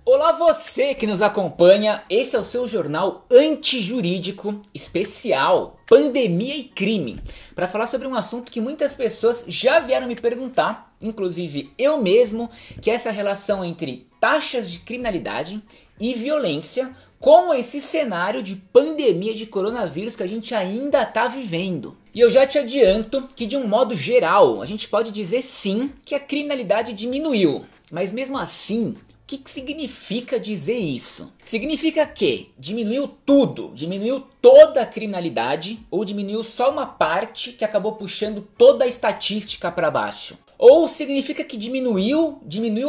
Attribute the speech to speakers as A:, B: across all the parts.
A: Olá você que nos acompanha, esse é o seu jornal antijurídico especial Pandemia e Crime, para falar sobre um assunto que muitas pessoas já vieram me perguntar, inclusive eu mesmo, que é essa relação entre taxas de criminalidade e violência com esse cenário de pandemia de coronavírus que a gente ainda está vivendo. E eu já te adianto que, de um modo geral, a gente pode dizer sim que a criminalidade diminuiu, mas mesmo assim, o que significa dizer isso? Significa que diminuiu tudo, diminuiu toda a criminalidade ou diminuiu só uma parte que acabou puxando toda a estatística para baixo? Ou significa que diminuiu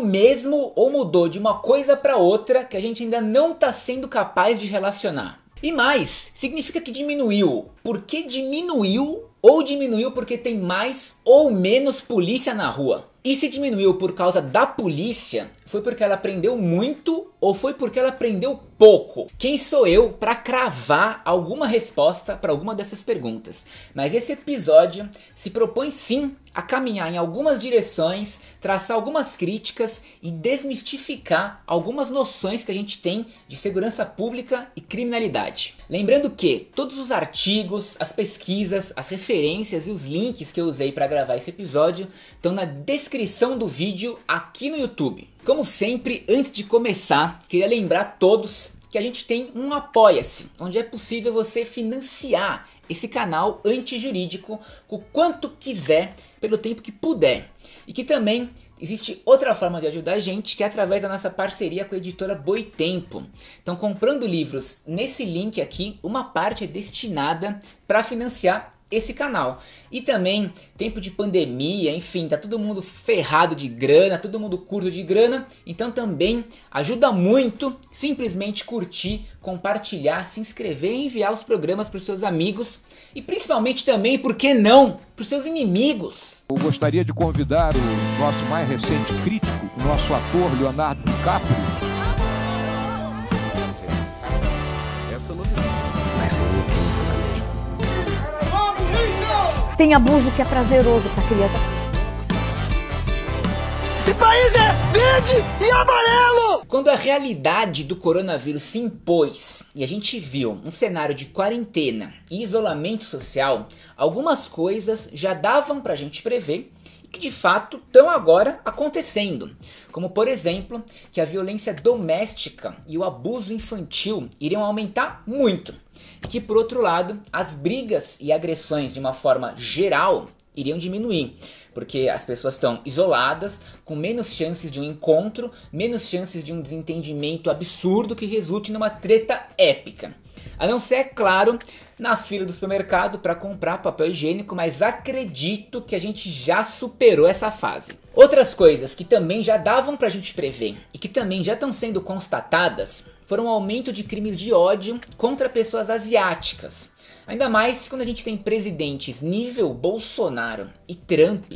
A: mesmo ou mudou de uma coisa para outra que a gente ainda não está sendo capaz de relacionar? E mais, significa que diminuiu porque diminuiu ou diminuiu porque tem mais ou menos polícia na rua? E se diminuiu por causa da polícia, foi porque ela prendeu muito ou foi porque ela prendeu pouco? Quem sou eu para cravar alguma resposta para alguma dessas perguntas? Mas esse episódio se propõe sim a caminhar em algumas direções, traçar algumas críticas e desmistificar algumas noções que a gente tem de segurança pública e criminalidade. Lembrando que todos os artigos, as pesquisas, as referências e os links que eu usei para gravar esse episódio estão na descrição do vídeo aqui no YouTube. Como sempre, antes de começar, queria lembrar a todos que a gente tem um Apoia-se, onde é possível você financiar esse canal antijurídico com o quanto quiser, pelo tempo que puder. E que também existe outra forma de ajudar a gente, que é através da nossa parceria com a editora Boitempo. Então, comprando livros nesse link aqui, uma parte é destinada para financiar esse canal. E também, tempo de pandemia, enfim, tá todo mundo ferrado de grana, todo mundo curto de grana, então também ajuda muito simplesmente curtir, compartilhar, se inscrever e enviar os programas para os seus amigos e principalmente também, por que não, para os seus inimigos.
B: Eu gostaria de convidar o nosso mais recente crítico, o nosso ator Leonardo DiCaprio.
C: Essa novidade vai ser
D: Tem abuso que é prazeroso para criança.
C: Esse país é verde e amarelo!
A: Quando a realidade do coronavírus se impôs e a gente viu um cenário de quarentena e isolamento social, algumas coisas já davam pra gente prever e que de fato estão agora acontecendo. Como por exemplo, que a violência doméstica e o abuso infantil iriam aumentar muito. E que por outro lado, as brigas e agressões de uma forma geral iriam diminuir. Porque as pessoas estão isoladas, com menos chances de um encontro, menos chances de um desentendimento absurdo que resulte numa treta épica. A não ser, é claro, na fila do supermercado para comprar papel higiênico, mas acredito que a gente já superou essa fase. Outras coisas que também já davam pra gente prever e que também já estão sendo constatadas foram o aumento de crimes de ódio contra pessoas asiáticas. Ainda mais quando a gente tem presidentes nível Bolsonaro e Trump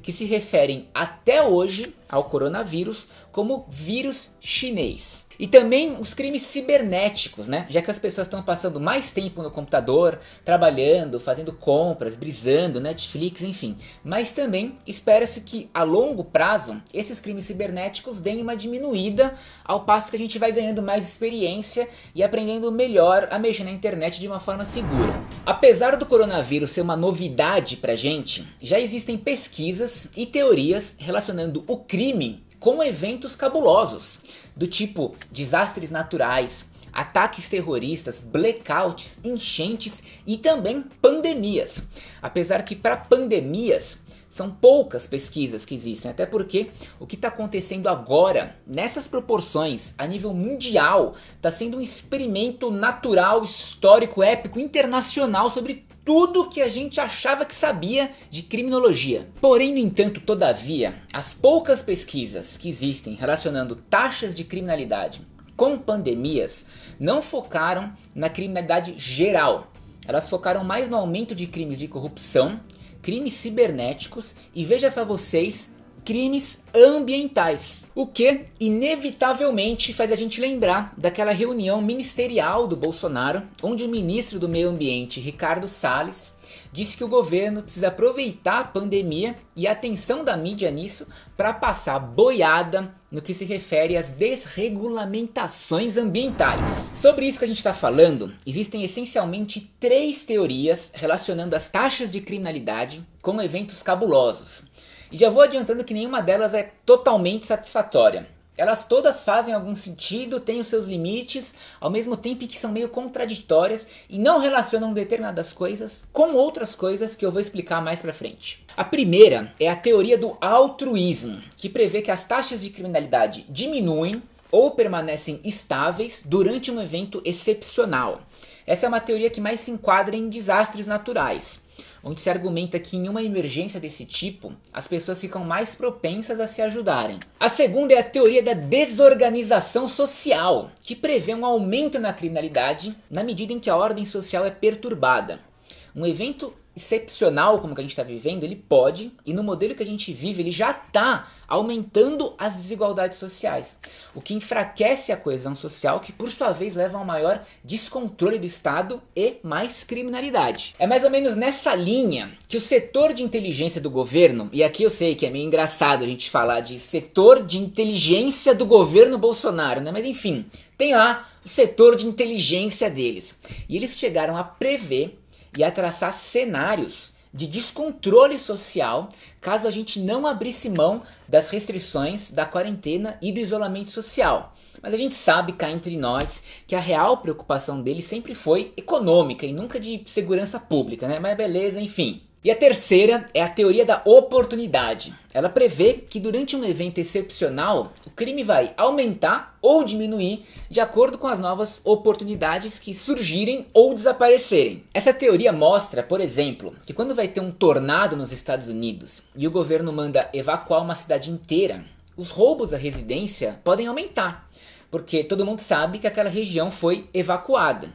A: que se referem até hoje ao coronavírus como vírus chinês. E também os crimes cibernéticos, né? Já que as pessoas estão passando mais tempo no computador, trabalhando, fazendo compras, brisando, Netflix, enfim. Mas também espera-se que a longo prazo esses crimes cibernéticos deem uma diminuída, ao passo que a gente vai ganhando mais experiência e aprendendo melhor a mexer na internet de uma forma segura. Apesar do coronavírus ser uma novidade pra gente, já existem pesquisas e teorias relacionando o crime com eventos cabulosos, do tipo desastres naturais, ataques terroristas, blackouts, enchentes e também pandemias. Apesar que para pandemias são poucas pesquisas que existem, até porque o que está acontecendo agora, nessas proporções, a nível mundial, está sendo um experimento natural, histórico, épico, internacional sobre tudo que a gente achava que sabia de criminologia. Porém, no entanto, todavia, as poucas pesquisas que existem relacionando taxas de criminalidade com pandemias não focaram na criminalidade geral. Elas focaram mais no aumento de crimes de corrupção, crimes cibernéticos e, veja só vocês, crimes ambientais. O que, inevitavelmente, faz a gente lembrar daquela reunião ministerial do Bolsonaro, onde o ministro do Meio Ambiente, Ricardo Salles, disse que o governo precisa aproveitar a pandemia e a atenção da mídia nisso para passar boiada no que se refere às desregulamentações ambientais. Sobre isso que a gente está falando, existem essencialmente 3 teorias relacionando as taxas de criminalidade com eventos cabulosos. E já vou adiantando que nenhuma delas é totalmente satisfatória. Elas todas fazem algum sentido, têm os seus limites, ao mesmo tempo que são meio contraditórias e não relacionam determinadas coisas com outras coisas que eu vou explicar mais pra frente. A primeira é a teoria do altruísmo, que prevê que as taxas de criminalidade diminuem ou permanecem estáveis durante um evento excepcional. Essa é uma teoria que mais se enquadra em desastres naturais, onde se argumenta que em uma emergência desse tipo, as pessoas ficam mais propensas a se ajudarem. A segunda é a teoria da desorganização social, que prevê um aumento na criminalidade na medida em que a ordem social é perturbada. Um evento excepcional como que a gente está vivendo, ele pode, e no modelo que a gente vive, ele já está aumentando as desigualdades sociais, o que enfraquece a coesão social, que por sua vez leva a um maior descontrole do Estado e mais criminalidade. É mais ou menos nessa linha que o setor de inteligência do governo, e aqui eu sei que é meio engraçado a gente falar de setor de inteligência do governo Bolsonaro, né? Mas enfim, tem lá o setor de inteligência deles, e eles chegaram a prever e a traçar cenários de descontrole social caso a gente não abrisse mão das restrições da quarentena e do isolamento social. Mas a gente sabe cá entre nós que a real preocupação deles sempre foi econômica e nunca de segurança pública, né? Mas beleza, enfim. E a terceira é a teoria da oportunidade. Ela prevê que durante um evento excepcional, o crime vai aumentar ou diminuir de acordo com as novas oportunidades que surgirem ou desaparecerem. Essa teoria mostra, por exemplo, que quando vai ter um tornado nos Estados Unidos e o governo manda evacuar uma cidade inteira, os roubos à residência podem aumentar, porque todo mundo sabe que aquela região foi evacuada.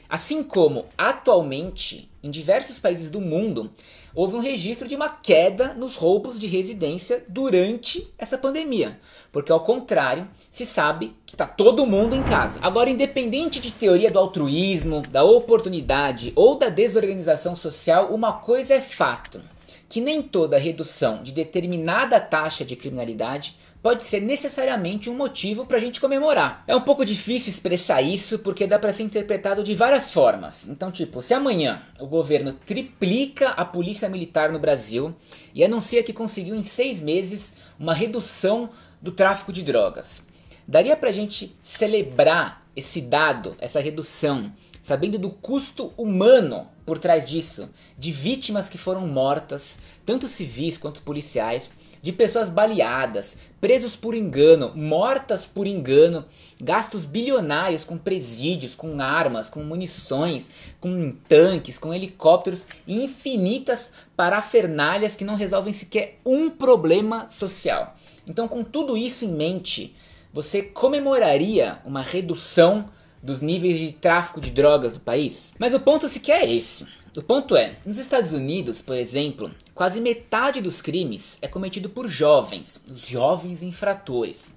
A: Assim como, atualmente, em diversos países do mundo, houve um registro de uma queda nos roubos de residência durante essa pandemia. Porque, ao contrário, se sabe que está todo mundo em casa. Agora, independente de teoria do altruísmo, da oportunidade ou da desorganização social, uma coisa é fato: que nem toda redução de determinada taxa de criminalidade pode ser necessariamente um motivo para a gente comemorar. É um pouco difícil expressar isso porque dá para ser interpretado de várias formas. Então, tipo, se amanhã o governo triplica a polícia militar no Brasil e anuncia que conseguiu em 6 meses uma redução do tráfico de drogas, daria para a gente celebrar esse dado, essa redução, sabendo do custo humano por trás disso, de vítimas que foram mortas, tanto civis quanto policiais, de pessoas baleadas, presos por engano, mortas por engano, gastos bilionários com presídios, com armas, com munições, com tanques, com helicópteros e infinitas parafernálias que não resolvem sequer um problema social. Então, com tudo isso em mente, você comemoraria uma redução dos níveis de tráfico de drogas do país? Mas o ponto sequer é esse. O ponto é, nos Estados Unidos, por exemplo, quase metade dos crimes é cometido por jovens, os jovens infratores.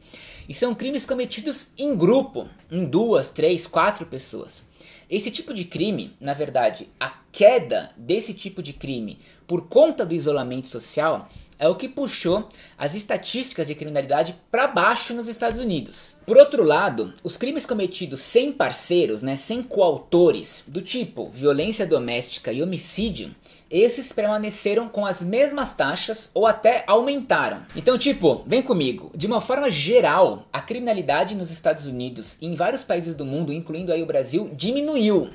A: E são crimes cometidos em grupo, em 2, 3, 4 pessoas. Esse tipo de crime, na verdade, a queda desse tipo de crime por conta do isolamento social é o que puxou as estatísticas de criminalidade para baixo nos Estados Unidos. Por outro lado, os crimes cometidos sem parceiros, sem coautores, do tipo violência doméstica e homicídio, esses permaneceram com as mesmas taxas ou até aumentaram. Então, tipo, vem comigo. De uma forma geral, a criminalidade nos Estados Unidos e em vários países do mundo, incluindo aí o Brasil, diminuiu.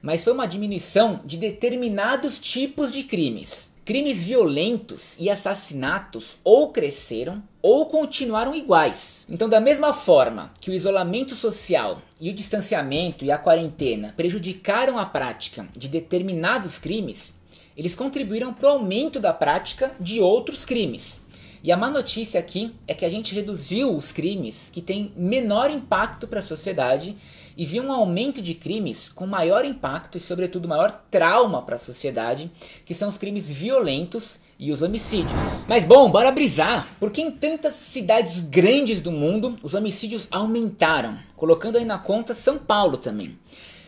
A: Mas foi uma diminuição de determinados tipos de crimes. Crimes violentos e assassinatos ou cresceram ou continuaram iguais. Então, da mesma forma que o isolamento social e o distanciamento e a quarentena prejudicaram a prática de determinados crimes, eles contribuíram para o aumento da prática de outros crimes. E a má notícia aqui é que a gente reduziu os crimes que têm menor impacto para a sociedade e viu um aumento de crimes com maior impacto e, sobretudo, maior trauma para a sociedade, que são os crimes violentos e os homicídios. Mas bom, bora brisar, porque em tantas cidades grandes do mundo os homicídios aumentaram, colocando aí na conta São Paulo também.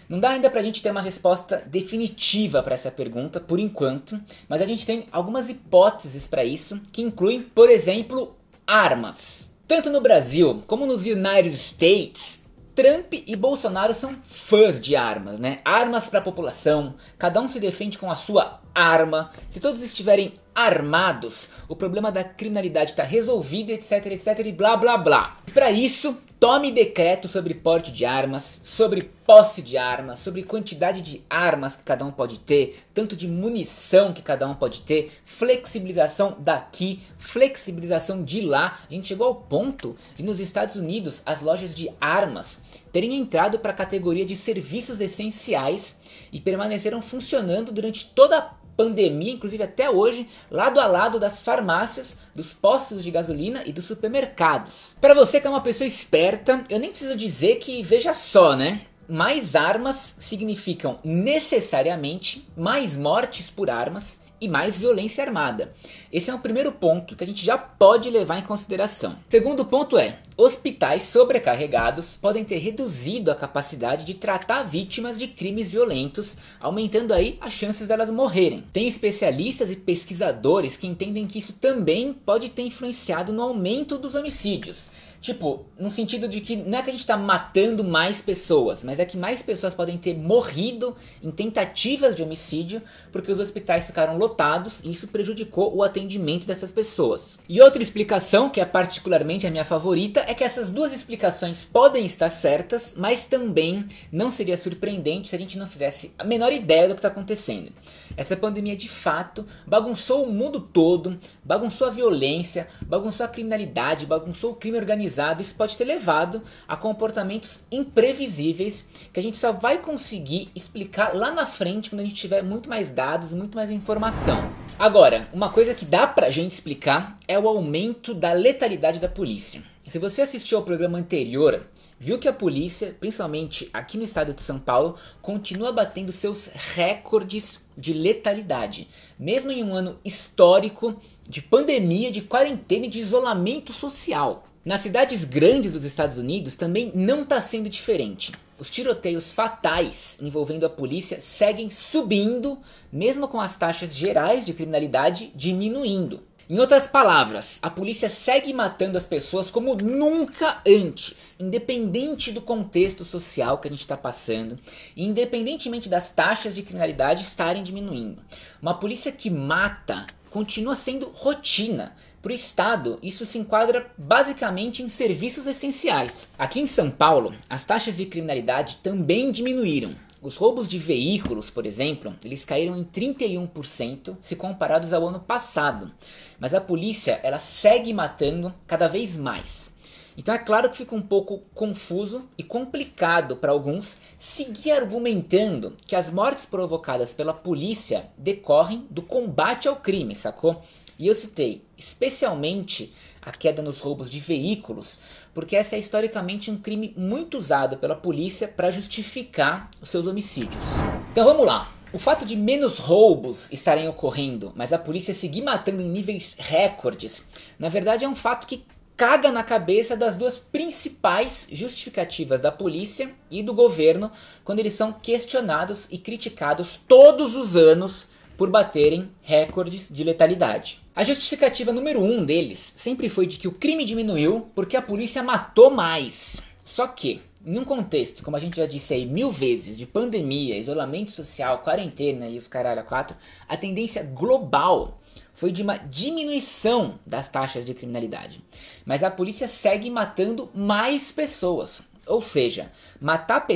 A: Não dá ainda pra gente ter uma resposta definitiva para essa pergunta, por enquanto, mas a gente tem algumas hipóteses para isso, que incluem, por exemplo, armas. Tanto no Brasil como nos United States, Trump e Bolsonaro são fãs de armas, né? Armas para a população, cada um se defende com a sua arma. Se todos estiverem armados, o problema da criminalidade está resolvido, etc, etc e blá blá blá. Para isso, tome decreto sobre porte de armas, sobre posse de armas, sobre quantidade de armas que cada um pode ter, tanto de munição que cada um pode ter, flexibilização daqui, flexibilização de lá. A gente chegou ao ponto de nos Estados Unidos as lojas de armas terem entrado para a categoria de serviços essenciais e permaneceram funcionando durante toda a pandemia, inclusive até hoje, lado a lado das farmácias, dos postos de gasolina e dos supermercados. Para você que é uma pessoa esperta, eu nem preciso dizer que, veja só, né? Mais armas significam necessariamente mais mortes por armas e mais violência armada. Esse é o primeiro ponto que a gente já pode levar em consideração. Segundo ponto é, hospitais sobrecarregados podem ter reduzido a capacidade de tratar vítimas de crimes violentos, aumentando aí as chances delas morrerem. Tem especialistas e pesquisadores que entendem que isso também pode ter influenciado no aumento dos homicídios. Tipo, no sentido de que não é que a gente está matando mais pessoas, mas é que mais pessoas podem ter morrido em tentativas de homicídio porque os hospitais ficaram lotados e isso prejudicou o atendimento dessas pessoas. E outra explicação, que é particularmente a minha favorita, é que essas duas explicações podem estar certas, mas também não seria surpreendente se a gente não fizesse a menor ideia do que está acontecendo. Essa pandemia de fato bagunçou o mundo todo, bagunçou a violência, bagunçou a criminalidade, bagunçou o crime organizado. Isso pode ter levado a comportamentos imprevisíveis que a gente só vai conseguir explicar lá na frente quando a gente tiver muito mais dados, muito mais informação. Agora, uma coisa que dá pra gente explicar é o aumento da letalidade da polícia. Se você assistiu ao programa anterior, viu que a polícia, principalmente aqui no estado de São Paulo, continua batendo seus recordes de letalidade. Mesmo em um ano histórico de pandemia, de quarentena e de isolamento social. Nas cidades grandes dos Estados Unidos também não está sendo diferente. Os tiroteios fatais envolvendo a polícia seguem subindo, mesmo com as taxas gerais de criminalidade diminuindo. Em outras palavras, a polícia segue matando as pessoas como nunca antes, independente do contexto social que a gente está passando, e independentemente das taxas de criminalidade estarem diminuindo. Uma polícia que mata continua sendo rotina. Para o Estado, isso se enquadra basicamente em serviços essenciais. Aqui em São Paulo, as taxas de criminalidade também diminuíram. Os roubos de veículos, por exemplo, eles caíram em 31% se comparados ao ano passado. Mas a polícia, ela segue matando cada vez mais. Então é claro que fica um pouco confuso e complicado para alguns seguir argumentando que as mortes provocadas pela polícia decorrem do combate ao crime, sacou? E eu citei especialmente a queda nos roubos de veículos, porque essa é historicamente um crime muito usado pela polícia para justificar os seus homicídios. Então vamos lá. O fato de menos roubos estarem ocorrendo, mas a polícia seguir matando em níveis recordes, na verdade é um fato que caga na cabeça das duas principais justificativas da polícia e do governo quando eles são questionados e criticados todos os anos por baterem recordes de letalidade. A justificativa número 1 deles sempre foi de que o crime diminuiu porque a polícia matou mais. Só que, em um contexto, como a gente já disse aí 1000 vezes, de pandemia, isolamento social, quarentena e os caralho a quatro, a tendência global foi de uma diminuição das taxas de criminalidade. Mas a polícia segue matando mais pessoas. Ou seja, matar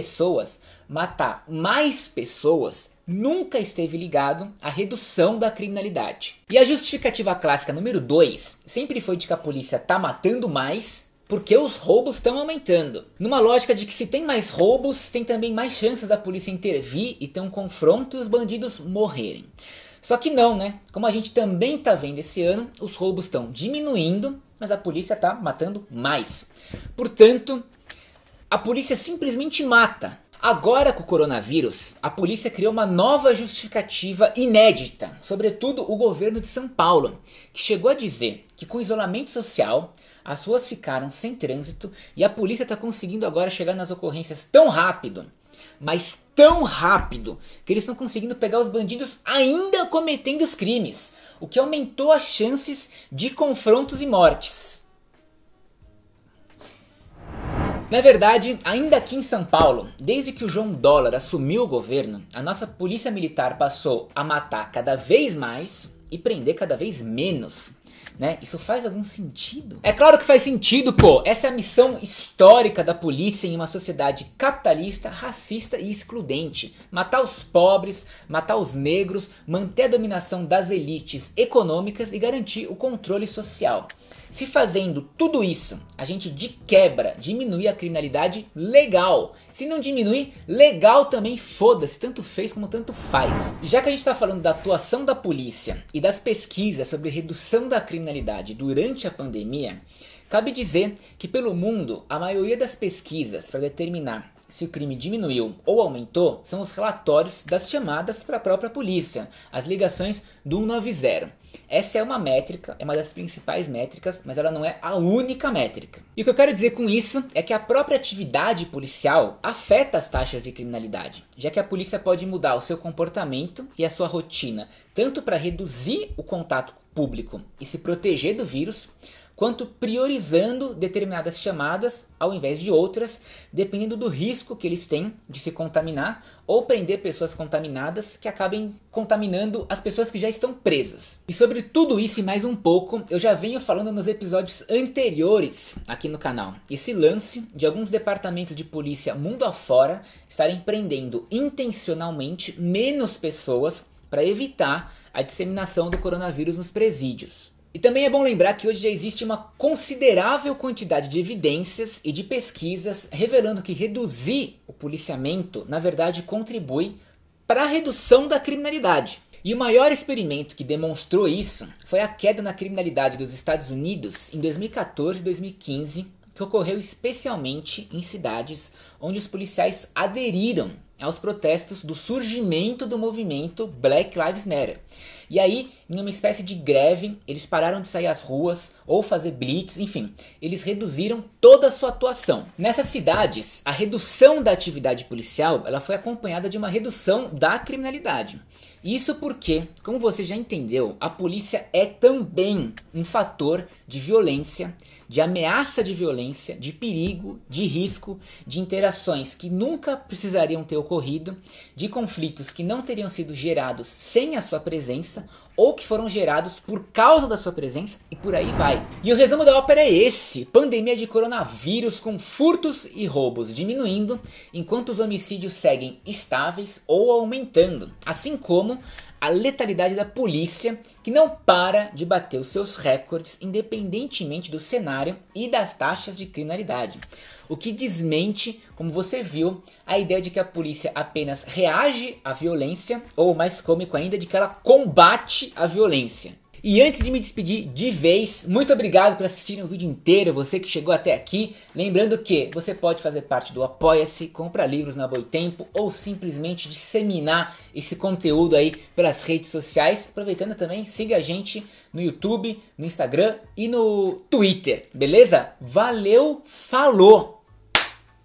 A: mais pessoas nunca esteve ligado à redução da criminalidade. E a justificativa clássica número 2 sempre foi de que a polícia tá matando mais porque os roubos estão aumentando. Numa lógica de que se tem mais roubos, tem também mais chances da polícia intervir e ter um confronto e os bandidos morrerem. Só que não, né? Como a gente também tá vendo esse ano, os roubos estão diminuindo, mas a polícia tá matando mais. Portanto, a polícia simplesmente mata. Agora com o coronavírus, a polícia criou uma nova justificativa inédita, sobretudo o governo de São Paulo, que chegou a dizer que com o isolamento social, as ruas ficaram sem trânsito e a polícia está conseguindo agora chegar nas ocorrências tão rápido, mas tão rápido, que eles estão conseguindo pegar os bandidos ainda cometendo os crimes, o que aumentou as chances de confrontos e mortes. Na verdade, ainda aqui em São Paulo, desde que o João Dólar assumiu o governo, a nossa polícia militar passou a matar cada vez mais e prender cada vez menos. Né? Isso faz algum sentido? É claro que faz sentido, pô! Essa é a missão histórica da polícia em uma sociedade capitalista, racista e excludente. Matar os pobres, matar os negros, manter a dominação das elites econômicas e garantir o controle social. Se fazendo tudo isso, a gente de quebra diminui a criminalidade legal. Se não diminuir, legal também, foda-se, tanto fez como tanto faz. Já que a gente está falando da atuação da polícia e das pesquisas sobre redução da criminalidade durante a pandemia, cabe dizer que pelo mundo, a maioria das pesquisas para determinar se o crime diminuiu ou aumentou são os relatórios das chamadas para a própria polícia, as ligações do 190. Essa é uma métrica, é uma das principais métricas, mas ela não é a única métrica. E o que eu quero dizer com isso é que a própria atividade policial afeta as taxas de criminalidade, já que a polícia pode mudar o seu comportamento e a sua rotina, tanto para reduzir o contato público e se proteger do vírus, quanto priorizando determinadas chamadas ao invés de outras, dependendo do risco que eles têm de se contaminar ou prender pessoas contaminadas que acabem contaminando as pessoas que já estão presas. E sobre tudo isso e mais um pouco, eu já venho falando nos episódios anteriores aqui no canal. Esse lance de alguns departamentos de polícia mundo afora estarem prendendo intencionalmente menos pessoas para evitar a disseminação do coronavírus nos presídios. E também é bom lembrar que hoje já existe uma considerável quantidade de evidências e de pesquisas revelando que reduzir o policiamento, na verdade, contribui para a redução da criminalidade. E o maior experimento que demonstrou isso foi a queda na criminalidade dos Estados Unidos em 2014 e 2015, que ocorreu especialmente em cidades onde os policiais aderiram aos protestos do surgimento do movimento Black Lives Matter. E aí, em uma espécie de greve, eles pararam de sair às ruas ou fazer blitz, enfim, eles reduziram toda a sua atuação. Nessas cidades, a redução da atividade policial ela foi acompanhada de uma redução da criminalidade. Isso porque, como você já entendeu, a polícia é também um fator de violência, de ameaça de violência, de perigo, de risco, de interações que nunca precisariam ter ocorrido, de conflitos que não teriam sido gerados sem a sua presença ou que foram gerados por causa da sua presença e por aí vai. E o resumo da ópera é esse: pandemia de coronavírus com furtos e roubos diminuindo, enquanto os homicídios seguem estáveis ou aumentando, assim como a letalidade da polícia, que não para de bater os seus recordes independentemente do cenário e das taxas de criminalidade. O que desmente, como você viu, a ideia de que a polícia apenas reage à violência, ou mais cômico ainda, de que ela combate a violência. E antes de me despedir de vez, muito obrigado por assistirem o vídeo inteiro, você que chegou até aqui. Lembrando que você pode fazer parte do Apoia-se, comprar livros na Boitempo ou simplesmente disseminar esse conteúdo aí pelas redes sociais. Aproveitando também, siga a gente no YouTube, no Instagram e no Twitter, beleza? Valeu, falou!